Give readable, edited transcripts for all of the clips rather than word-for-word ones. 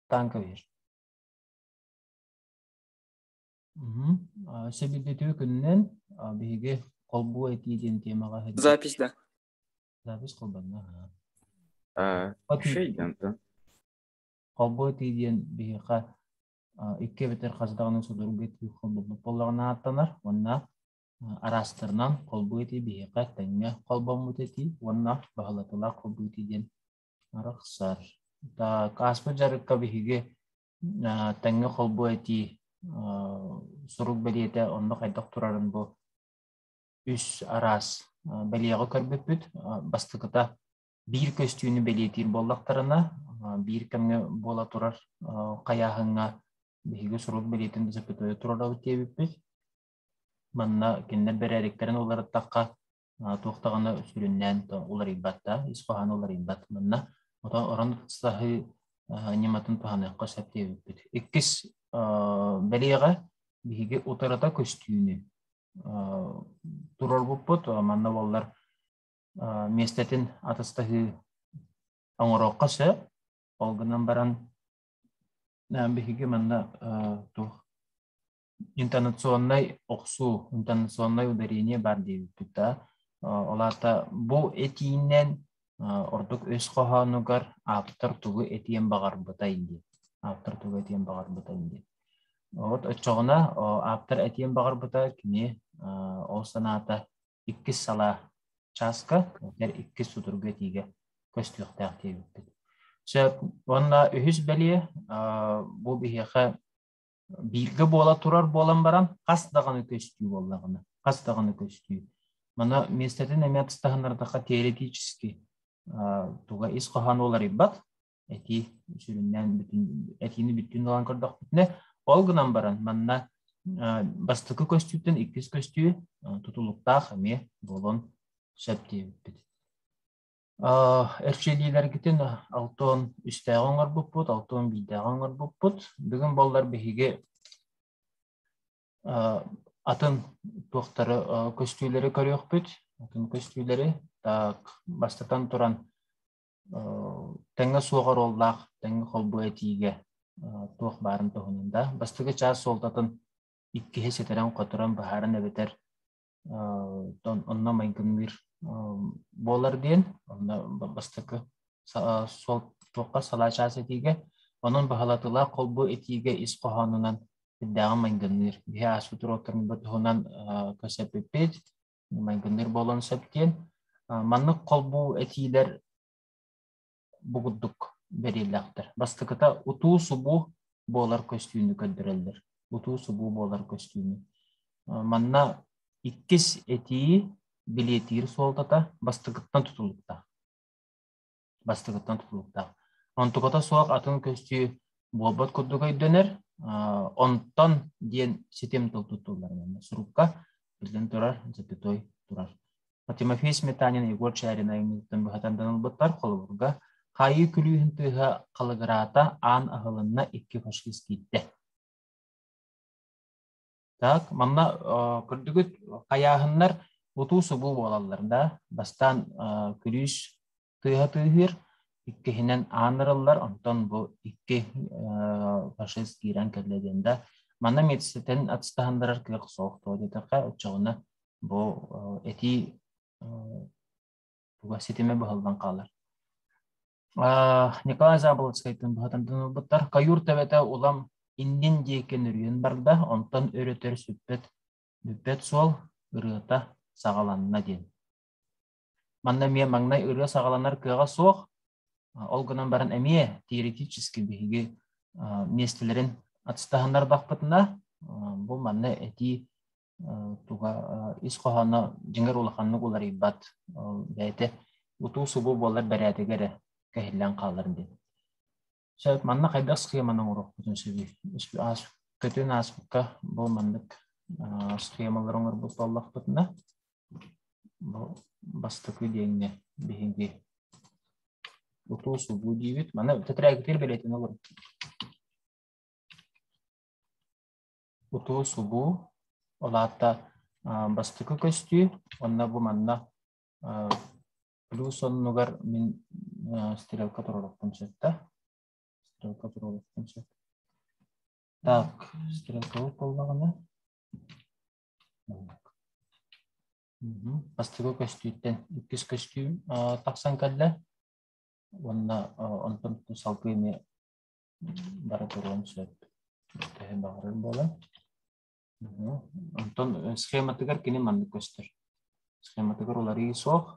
Танка бер. Себебі күннен биге колбу этиден темага хәдис. Запись, да. Запись колбанна. Şeyden de. Колбу этиден биге икке бетер каздагының судыру бетки колбу боллагына аттанар. Онна арастырнан колбу эти биге тәңме колбамут эти, онна баһалатыла колбу этиден араксар. Та каспы жарыкка биге тәңме колбу эти сурук белиете онно кайдак турарын бу үс арас белиягы көрбөппүт бастыкыта бир көстүүнү белиетир боллактарына бир кемге бола турар каяхыңа биги сурук белиетин запытой турар өтөбүппүт манна кенне береректерин олар такка токтаганы сүрүннен олар ибатта исфахан олар ибат манна орон сахы нематын таханы касаптебүппүт иккис белиага биги утарата көстүүнү турар буппут манна боллар местетин атыстахы оңороккасы олгунан баран биги манна интонационный оксу интонационный ударение бар дейбиппит да олата бу этиинен ордук өс коханугар автор тугу этиен багарбыта инди автор тугу этиен багарбыта инди вот очогуна автор этиен багарбыта кини ол саната 2 сала часка тер 2 судурга тиге көстүктак тийбиппит сөп онна үһүс белие бу бихеха бирге бола турар болан баран кастаганы көстүү боллагына кастаганы көстүү мана местетин эмятстаханардака теоретически туга исқахан олар ибат эти сүрүннен бүтүн этини бүтүн алан көрдөх бүтүнө олгунан баран манна бастыкы көстүүтен 2 көстүү тутулуктак эме болон септебит эрчелилергитин алтон үстөгөңөр буппут алтон бидөгөңөр буппут бүгүн боллар биге атын токтары көстүүлөрү көрөкпүт атын көстүүлөрү так бастатан туран теңге сугар оллак теңге колбу этиге тох барын тохунда бастыгы час солтатын 2 хесетерен которан баарын эбетер онна майгынмир болар ден онда бастыкы сол тохка сала час этиге онун бахалатыла колбу этиге исқоханынан дагы майгынмир я сутроттун бутунан касеппет майгынмир болон септен манны колбу этилер бугудук берилактыр. Бастыкыта утуу субу болар көстүүнү көндүрөлдөр. Утуу субу болар көстүүнү. Манна 2 эти билетир солтата бастыкыттан тутулукта. Бастыкыттан тутулукта. Онтуката соак атын көстүү болбот кудугай дөнөр. Онтон ден систем тутулар менен сурукка билен турар, запятой турар. Тимофей Сметанин, Егор Чарина имитен бахатандан баттар колбурга хайы күлүүһүн тыга калыгырата ан ахылынна 2 фашист китте. Так, манна көрдүгүт каяхыннар утуу субу болалларда бастан күлүүс тыга тыгыр иккехинен анырыллар онтон бу 2 фашист кирен келлегенде манна медсетен атстахандар кык соокто детака очогуна бу эти буга сетеме бахалдан калар. Николай Заболоцкайдын бахатандан баттар каюр тебете улам индин дейкен үрүн барда онтон өрөтөр сүппет сол ырыта сагаланна ден. Манна мие маңнай ыры сагаланар кыга соох олгунан баран эмие теоретически биги местелерин атстахандар бакпытына бу манна эти туга исқохана жиңер улаханны улар ибат бәйте утуу субу болар бәрәтегере кәһиллән калыр ди. Сөп манна кайда схеманың урок бүтүн сөби. Ас көтөн аспыкка бу мандык схемалар оңор бу толлак бүтүнө. Бу бастыкы деңне биги утуу субу дибит. Мана тетрагтер белетин олор. Утуу субу олата бастыкы көстүү, онна бу манна плюс оннугар мен стрелка туралыктын сөтта. стрелка туралы концепт. Так, стрелка болмағаны. Бастығы көстүйттен 2 көстүйім тақсан кәлі. Онна онтон салқы еме бара тұрған сөп. Тәхен бағырын болан. Онтон схематығар кені манды көстір. Схематығар олары соқ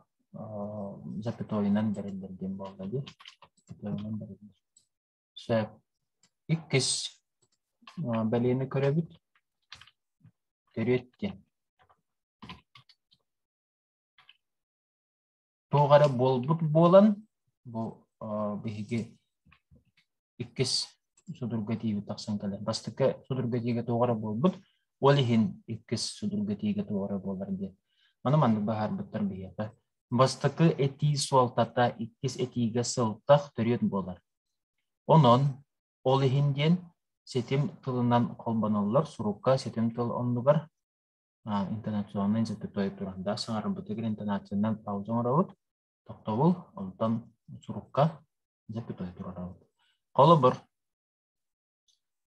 запятойынан бәрелерден болды. Запятойынан бәрелер. Сөп. 2 бәлені көребіт. Көретті. Тоғара болбут болан, бұл бігіге 2 судургатигі тақсан кәлі. Бастықы судургатигі тоғара болбут, олихин 2 судургатигі тоғара болар де. Маны манды бағар бұттар бігеті. Бастықы әти суалтата 2 әтиге сылтақ түрет болар. Онын олихинден сетим тылынан қолбаналар, сурукка сетим тыл онлығар интонационный запятой туранда. Саңар бұтығыр интонационный паузон рауд. Тоқтауыл, онтан сурукка запятой турарауд. Қолы бір.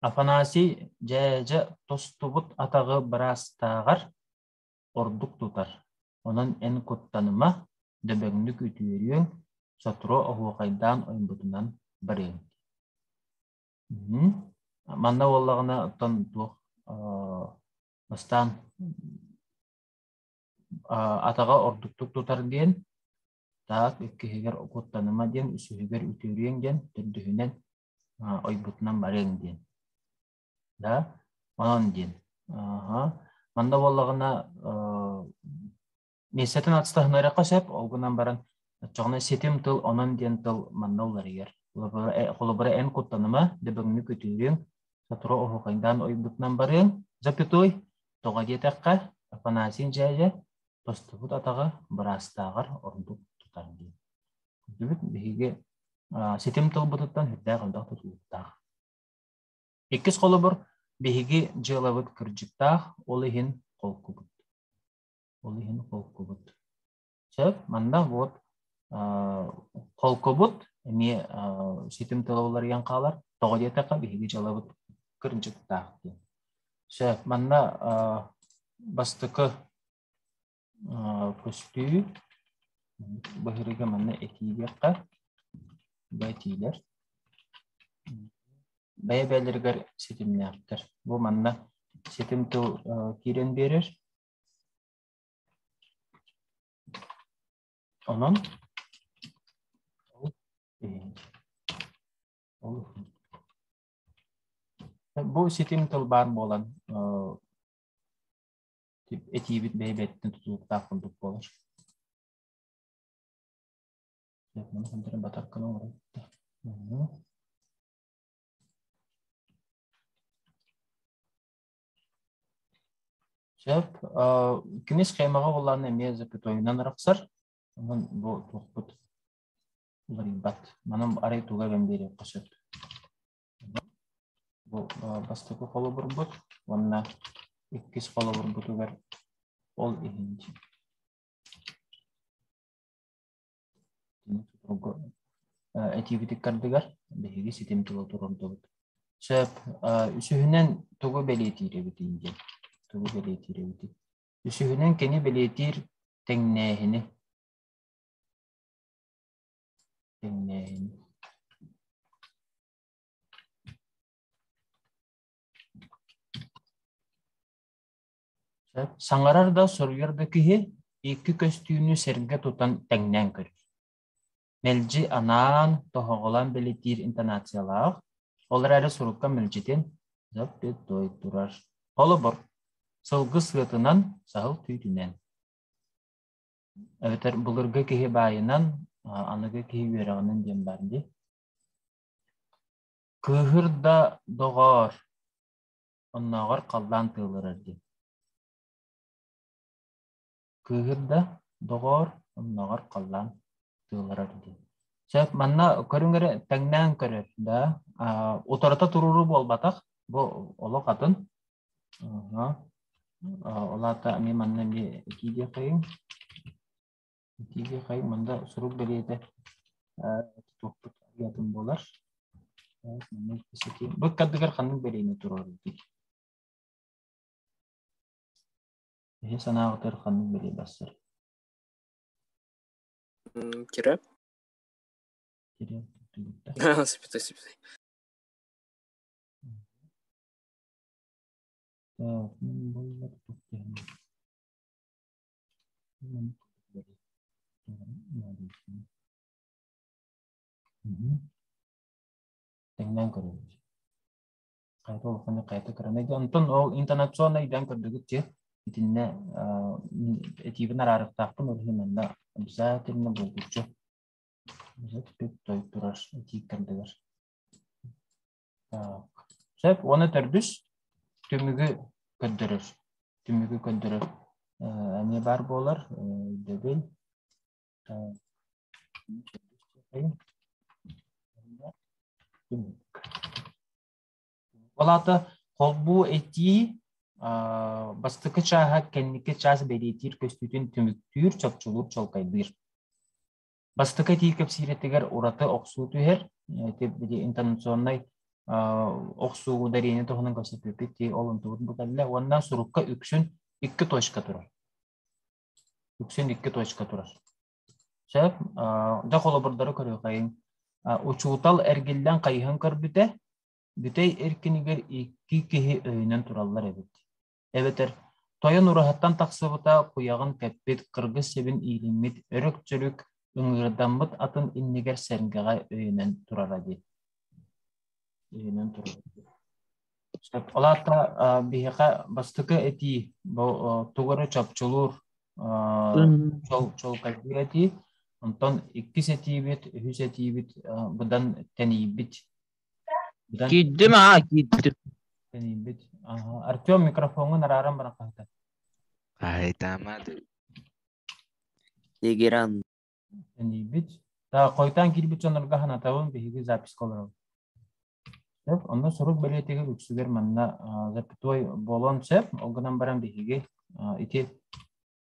Афанаси жәжі тостубут атағы бірастағар ордук тутар. Онын ән көттаныма дөбәңдік үтүйеріен сатуро оғуқайдан ойынбұтынан бірен. Манда олағына ұттан тұқ бастан атаға ордуктук тутар ден, так, үккігер көттаныма ден, үсігер үтүйеріен ден, түрдігінен ойынбұтынан бірен ден. Да, онын ден. Манда олағына месетін атыстағынары қасап, олғынан баран жоғына сетім тыл, онын ден тыл манда олар егер. Қолыбыра ән көттаныма дөбіңні көтүйеріен сатуро оғуқайдан ойынбұтынан бірен, запятой, тоға детаққа, Афанасин жәжі, тостыбыт атаға бірастағар орындық тұтар дейін. Дүбіт бігеге сетім тыл бұтыттан хүдді қылдақ тұтылықтақ. 2 қолы бір бігеге жылавыт күрджіктақ, олығын қол күбіт. Олығын қол күбіт. Сөп, манда вот қол күбіт, әме сетім тылы олар ян қалар, тоға детаққа бігеге жылавыт күрджіктақ дейін. Сөп, манда бастықы көстүү бахырыга манна этигеққа бәтилер бәйбәлергер сетимне аптыр. Бұл манна сетим тыл кирен берер. Онын бұл сетим тыл бар болан этибит бәйбәттен тұтылықтақ қылдық болар. Мұны қындырын батарқаны орайытты. Сөп, кінес қаймаға оларына ме запятойынан рақсар. Оның бұл тұқпыт олар бат. Маным арай туға бәмбері қысып. Бұл бастықы қолы бір бұт. Онына 2 қолы бір бұтығар ол егінді. Әтибітік кардығар бәйге сетем тұлы тұрымды бұд. Сөп, үсігінен тұғы бәлетері бітейінде. Тұғы бәлетері бітей. Үсігінен кені бәлетер тәңнәйіні. Саңарар да соргерді кіхе 2 көстүйіні сәрінге тұтан тәңнән көрір. Мәлжі анан тоғылан бәлетер интонациялағы, олар әрі сұрыққа мәлжетен заппет той тұрар. Қолы бұр, сылғы сығытынан сағыл түйдінен. Әветер бұлырғы кіхе байынан анығы кіхе верағының ден бәрінде. Кығыр да доғар, оннағар қалдан тылыр әрде. Кығырда доғар, оннағар қалдан тылырар дейді. Сөп, манна көріңгері тәңнән көрір. Отырата тұруру бол батақ. Бұл олы қатын. Олата әме манна ме екейде қайын. Екейде қайын, манда сұрук бәлейді тұтуқпыт ятын болар. Бұл кәдігер қанның бәрейіне тұрар дейік. Санағытыр қанның бәрей басыр. Кира? Кира. Спитай. Теңнен көрөбүз. Кайта окуну кайта көрөмөйт. Онтон ол интонационный дан көрдүгүт же. Итинне этибин арарыктакпын ол хеменде обязательно болчу. Зөтүп той тураш этик кырдыгыр. Так. Сеп оны төрдүс түмүгү көндөрөр. Эме бар болар, дебел. Олата колбу эти бастыкы чаха кеннике час беретир көстүтүн түмүктүр чопчулуп чолкайдыр. Бастыкы тии кепсиретигер ураты оксуу түһер, биди интонационный оксуу ударение тохунан көсөтүп ти олон туурун буталла, ондан сурукка үксүн 2 точка турар. Сөп, да холобурдары көрө кайын. Учуутал эргилден кайын көрбүтө, бүтей эркинигер 2 кихи өйнөн тураллар эбит. Эбетер, тойон урахаттан таксыбыта куягын кеппит, кыргыз себин иилиммит, өрөк жөрүк, ыңырданбыт атын иннигер сәрнгеға өйнөн турара дейт. Олата бихека бастыкы эти тугары чапчулур чол кайдырети, онтон 2 сетибит, 3 сетибит, бұдан тенибит. Киддим, киддим. Тенибит. Артем микрофонун араран бара кайта. Айтамады. Егеран. Тенибит. Та койтан кирбит чонорга ханатабын бихиги запись колору. Сеп, онда сорук белетеги үксүгер манна запятой болон сеп, олгынан баран бихиги ити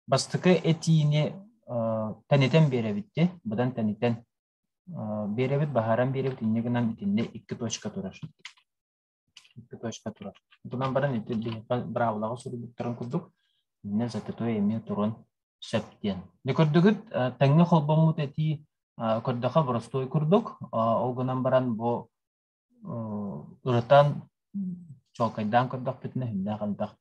бастыкы этиини тенетен беребитти, будан тенетен беребит, бахаран беребит, иннегинан итинде 2 точка турар. 2 точка турар. Bundan баран ити бравлага сурубуттарын курдук, инне запятой эме турун септен. Не көрдүгүт, теңне холбомут эти көрдөка простой курдук, олгынан баран бу ырытан чолкайдан көрдөх битне хүндэ калдах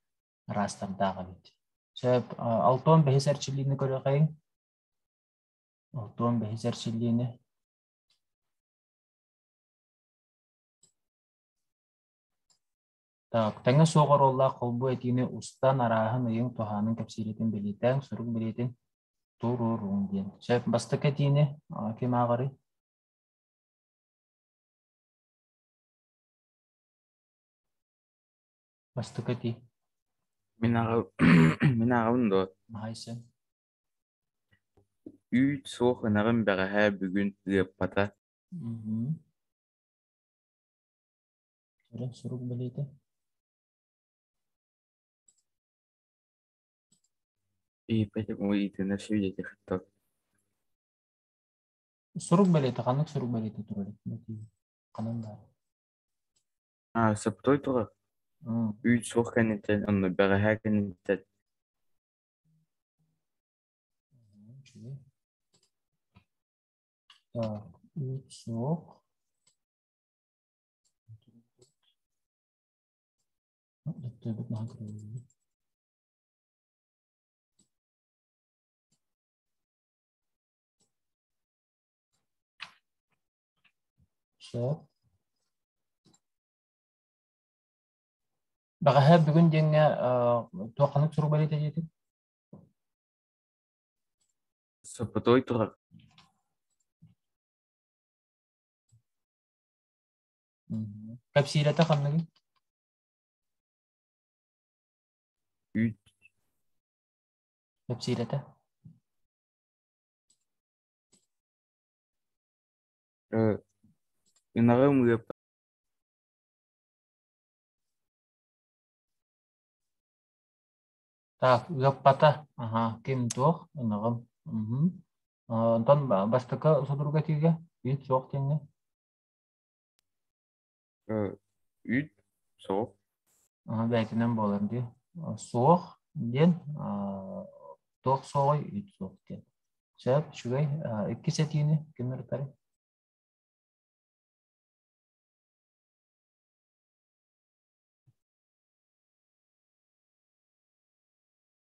растардага бит. Сөп, алтон бехесерчилиğini көрө кайын. Алтон бехесерчилиğini. Так, теңе соғыр олла қолбу етіні ұстан арағын үйін тұханын кәпсиретін білетен, сұрук білетін тұруруң ден. Сөп, бастық етіні кем ағыры? Бастық еті? Мен ағауын да. Мағайсы? 3 соқ ынағын бәғәһә бүгін пата. Сұрук білеті? Поэтому и ты на все этих то. Сұрук білеті, қанық сұрук білеті тұрады? Қанын бар? Саптой тұға. 3 соқ кәнеттен, оны бәғәһә кәнеттен. Так, 3 соқ. Дөттөбіт наға көреді. Сөп. Бағаһа бүгін денге тоқанық сұрук білеті жетіп? Саптой тұға. Кәпсиреті қанығы? 3. Кәпсиреті? Ынағын мұйып. Так, ұяппата. Кем тоқ? Ынағым. Онтан бастықы сұдыруға тегі? Үйт жоқ теңі? Üç soğuk. Бәйтінен болар де. Соқ ден, тоқ соғай, үт соқ ден. Сөп, шүгай, 2 сәтіні кемір тәрі.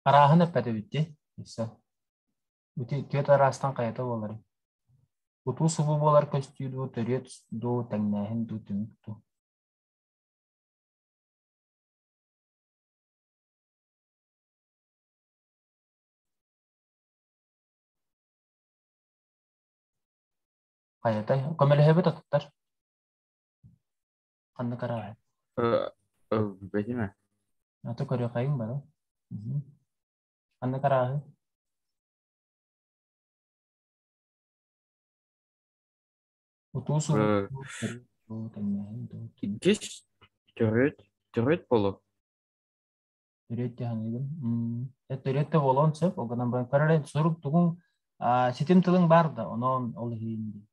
Арағын әппәді бүтті. Үті көт арастан қайта болар. Уту сұбы болар көстүйді, төрет, ду, тәңнәхін, ду, түмік, ду. Қайта, көмелі әбі татыптар. Қанды қарағы. Beti mi? Аты көрі қайын бары. Қанды қарағы. Уту сұбы, ду, тәңнәхін, ду, түмік. Geç törüt bolu. Төретте ханыгын. Төретте болон сөп, оғынан бұрын көрілен сұруп тұғын сетім тылың бар да, онын ол хейінді.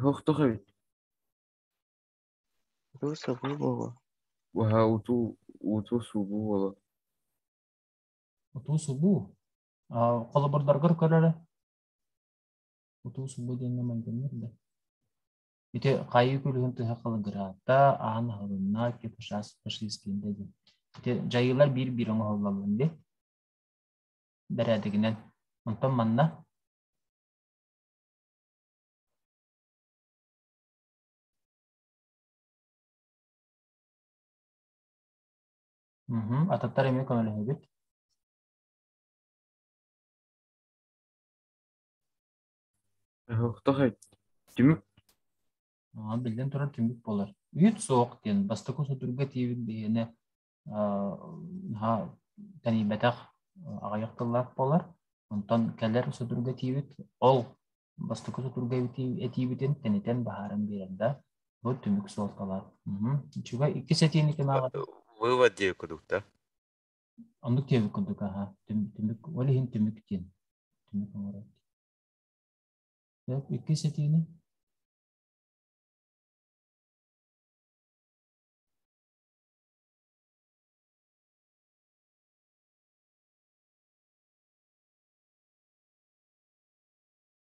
Hoxtuk evet. Utу soğuk bolu. Vaha utu subu bolu. Уту сұбу. Қолы бұрдарғыр көрілі. Уту сұбу дейіне мәңгенер де. Ите қайы көлігін тұға қылы ғырата, ағын ғылына кепішас пашискенде де. Ите жайылар бір-бірін ғылалынды. Бір әдігінен. Мұнтан манна. Ататтар еме көмелі өбет. Hoxtuk evet. Tümük. Білден тұрар түмік болар. Үйт соқ ден, бастықы сөтірге тейбін бейіне тәні бәтәқ ағаяқтылар болар. Онтан кәлер сөтірге тейбіт, ол бастықы сөтірге тейбітін тәнетен бағарын беренді. Бұл түмік соқталар. Чуға 2 сәтейіні кем ағады. Вывод дей кудукта. Ондық тейбік күндік аға. Түмік, олі хин түмік ден. Түмік оңырат. 2 сәтейіні.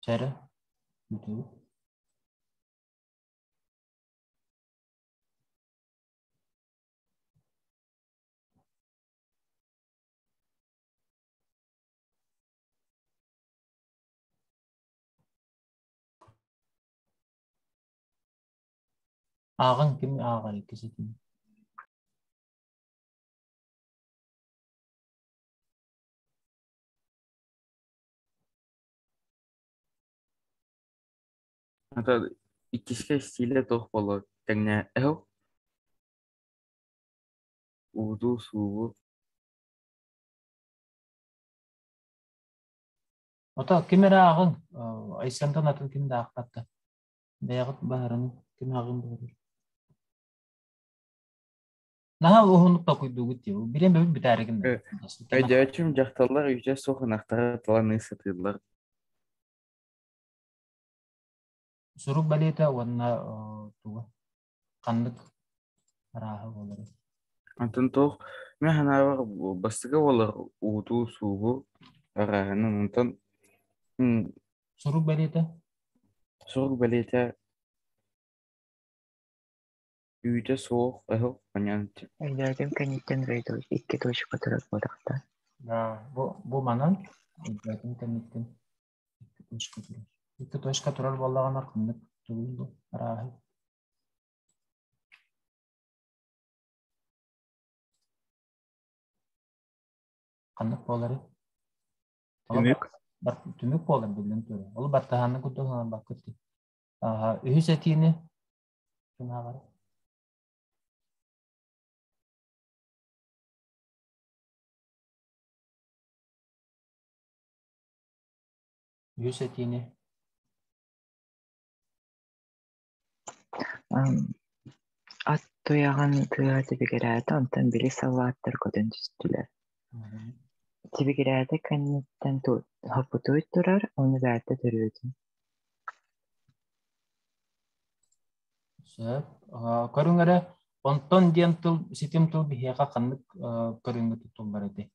Çare. Bütün. Ağın kimi ağır ikisi kimi. Hatta ikisi stile toh bolu. Tengne utu subu. Ota kimi ağın. Aysandan atın kimi de akbatta. Beyağıt baharını kimi ağın doğru. Naha uhunluk da kuyduğu gitti. Bilen bebek bitergin. Ödeyçüm jaktallar yüce soğunakları talanı satırlar. Suruk baleta wanna tuwa. Kandık. Raha olur. Антон тоh мен ханаа бастыга болар ууту суубу араанын онтон Suruk baleta. сурук балита үйдө суук панянт Aylardım kanitten verdi. 2 точка taraf bodakta. Bu manan. Zaten temizden. İki toşka turar vallahi kandık. Tuğuldu. Raha. Kandık boları. Tümük bolar bildim töre. Olu battahanı kutuğuna bakıttı. Ühüs etini. Şuna var. Ühüs etini. At toyağın tığardı bir geraydı. Ondan biri salattır kodun üstüler. Тибигирәді кәннеттен хапытуй турар, оны бәрді түрүйдім. Сөп. Көрүңөрө онтон диен тыл ситим тыл бихега каннык көрүңгө туттум бар эти.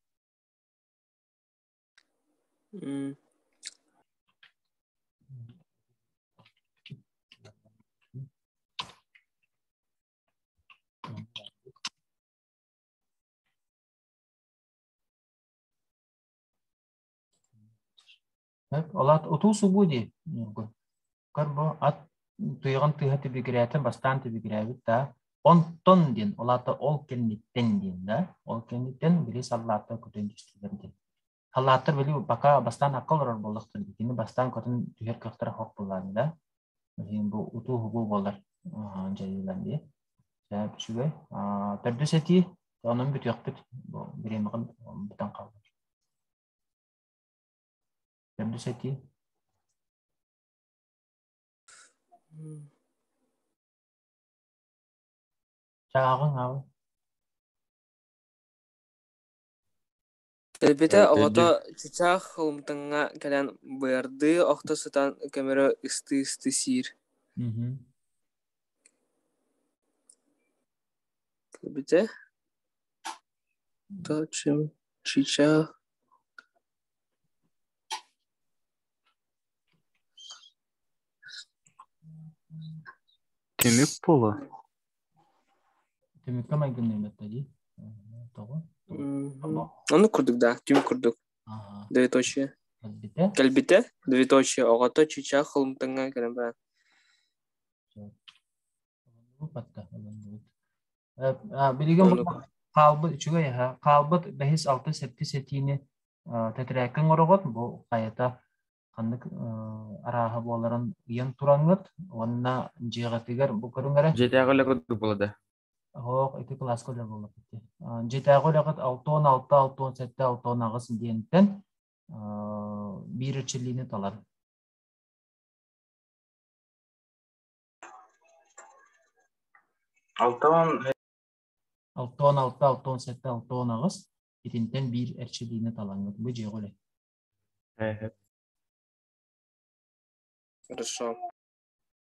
Олат отул субу ди. Көрбө ат туйган тыга тибигирәтен бастан тибигирәбит да. Онтон дин олата ол кенниттен дин да. Ол кенниттен били саллата көтөн дистилердин. Халаттар били бака бастан акыл орор болдуктыр. Дини бастан көтөн түйер кыктыра хок булган да. Бу уту хубу болар. Жайылан ди. Сөп сүгө. Төрдөсети onun bütün yapıt birimizin bütün kaldı. Hem de seti. Çağın abi. Elbette avata çiçek hılımtınga gelen verdi ahtasıdan kamera ıstı sir. Elbette. Taçım çiçek. Темек пола. Temik kama göndermek tadi. Tamam. Onu kurduk da, tüm kurduk. Двоеточие. Elbette. Elbette, двоеточие. Avata çiçek hılımtınga gelen ben. Bu patta. Bilgin bu kalbı çünkü ya kalbı bahis altı setini tetrakken orogot bu kayata kandık araha boların yan turangıt onna jigatigar bu körüngere Жетәгә ләгәт булды. Hok iki kelas koda bolak iti. Jetago dagat 6-16, 6-17, 6-9 diyenten bir içiliğini talar. 6-16, 6-17, 6-9 diyenten bir içiliğini talangat. Bu jegole. Хорошо.